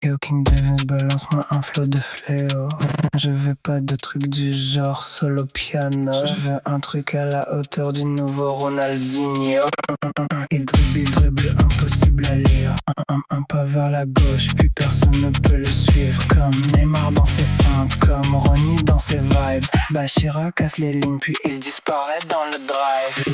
Yo King Davis, balance-moi un flot de fléau. Je veux pas de trucs du genre solo piano. Je veux un truc à la hauteur du nouveau Ronaldinho. Il dribble, impossible à lire. Un pas vers la gauche, puis personne ne peut le suivre. Comme Neymar dans ses feintes, comme Ronny dans ses vibes. Bachira casse les lignes, puis il disparaît dans le drive.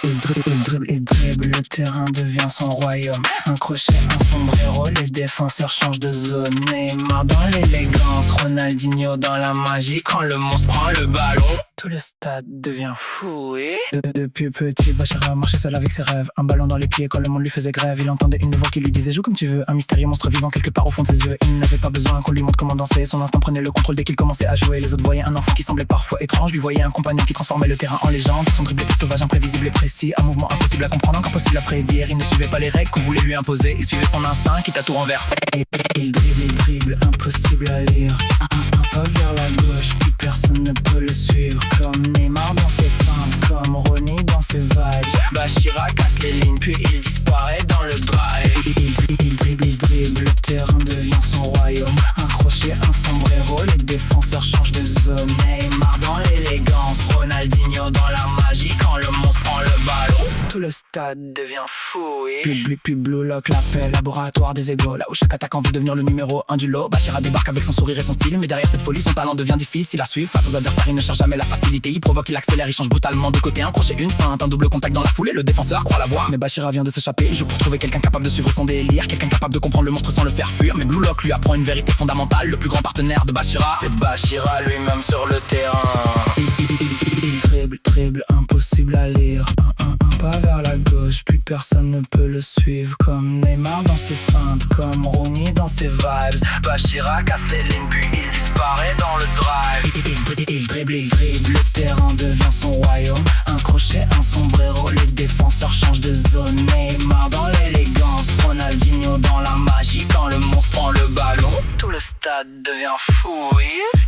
Il dribble, le terrain devient son royaume. Un crochet, un sombrero, les défenseurs changent de zone. Neymar dans l'élégance, Ronaldinho dans la magie. Quand le monstre prend le ballon, tout le stade devient fou. Depuis petit, Bachira marchait seul avec ses rêves. Un ballon dans les pieds quand le monde lui faisait grève. Il entendait une voix qui lui disait joue comme tu veux. Un mystérieux monstre vivant quelque part au fond de ses yeux. Il n'avait pas besoin qu'on lui montre comment danser. Son instinct prenait le contrôle dès qu'il commençait à jouer. Les autres voyaient un enfant qui semblait parfois étrange. Lui voyaient un compagnon qui transformait le terrain en légende. Son dribble était sauvage, imprévisible et précis. Un mouvement impossible à comprendre, impossible à prédire. Il ne suivait pas les règles qu'on voulait lui imposer. Il suivait son instinct qui t'a tout renversé. Il dribble, impossible à lire. Un pas vers la gauche, puis personne ne peut le suivre. Comme Neymar dans ses feintes, comme Ronny dans ses vibes. Bachira casse les lignes, puis il disparaît dans le drive. Il dribble, le terrain devient son royaume. Un crochet, un sombrero, les défenseurs changent de zone. Neymar dans l'élégance, Ronaldinho dans la magie. Quand le monstre prend le ballon, tout le stade devient fou. Puis Blue Lock l'appelle, laboratoire des égos. Là où chaque attaquant veut devenir le numéro 1 du lot. Bachira débarque avec son sourire et son style. Mais derrière cette folie, son talent devient difficile à suivre. Face aux adversaires, il ne cherche jamais la facilité. Il provoque, il accélère, il change brutalement de côté. Un crochet, une feinte, un double contact dans la foulée. Le défenseur croit l'avoir, mais Bachira vient de s'échapper. Il joue pour trouver quelqu'un capable de suivre son délire. Quelqu'un capable de comprendre le monstre sans le faire fuir. Mais Blue Lock lui apprend une vérité fondamentale. Le plus grand partenaire de Bachira, c'est Bachira lui-même sur le terrain. Il dribble, impossible à lire. Un pas vers la gauche, puis personne ne peut le suivre. Comme Neymar dans ses feintes, comme Ronny dans ses vibes. Bachira casse les lignes, puis il disparaît dans le drive. Il dribble, le terrain devient son royaume. Un crochet, un sombrero, les défenseurs changent de zone. Neymar dans l'élégance, Ronaldinho dans la magie. Quand le monstre prend le ballon, tout le stade devient fou.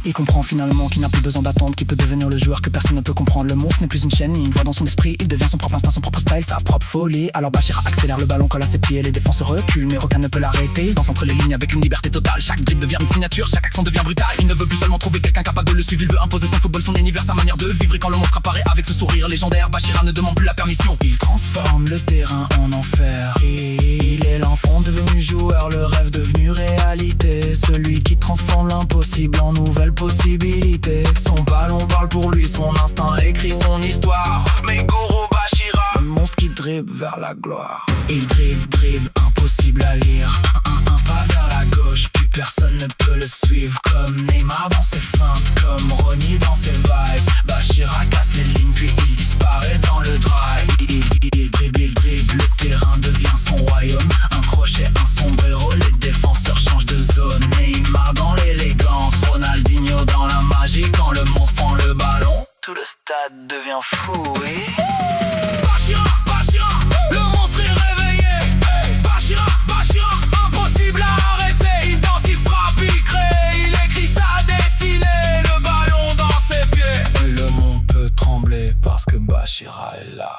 Il comprend finalement qu'il n'a plus besoin d'attendre, qu'il peut devenir le joueur que personne ne peut comprendre. Le monstre n'est plus une chaîne, ni une voix dans son esprit. Il devient son propre instinct, son propre style, sa propre folie. Alors Bachira accélère le ballon, colle à ses pieds. Les défenses reculent, mais aucun ne peut l'arrêter. Il danse entre les lignes avec une liberté totale. Chaque dribble devient une signature, chaque action devient brutale. Il ne veut plus seulement trouver quelqu'un capable de le suivre. Il veut imposer son football, son univers, sa manière de vivre. Et quand le monstre apparaît avec ce sourire légendaire, Bachira ne demande plus la permission. Il transforme le terrain en enfer. Il est l'enfant devenu joueur, le rêve devenu réalité. Celui qui transforme l'impossible en nouvelle possibilité. Son ballon parle pour lui, son instinct écrit son histoire. Mais Guru Bachira, le monstre qui dribble vers la gloire. Il dribble, impossible à lire. Un pas vers la gauche, puis personne ne peut le suivre. Comme Neymar dans ses feintes, comme Ronny dans ses vibes. Bachira casse les lignes, puis il disparaît dans le drive. Il dribble, le terrain devient son royaume. Un crochet, un sombrero, les défenseurs changent de zone. Neymar dans l'élégance, Ronaldinho dans la magie. Quand le monstre prend le ballon, tout le stade devient fou. Bachira, le monstre est réveillé. Bachira, impossible à arrêter. Il danse, il frappe, il crée, il écrit sa destinée. Le ballon dans ses pieds. Et le monde peut trembler parce que Bachira est là.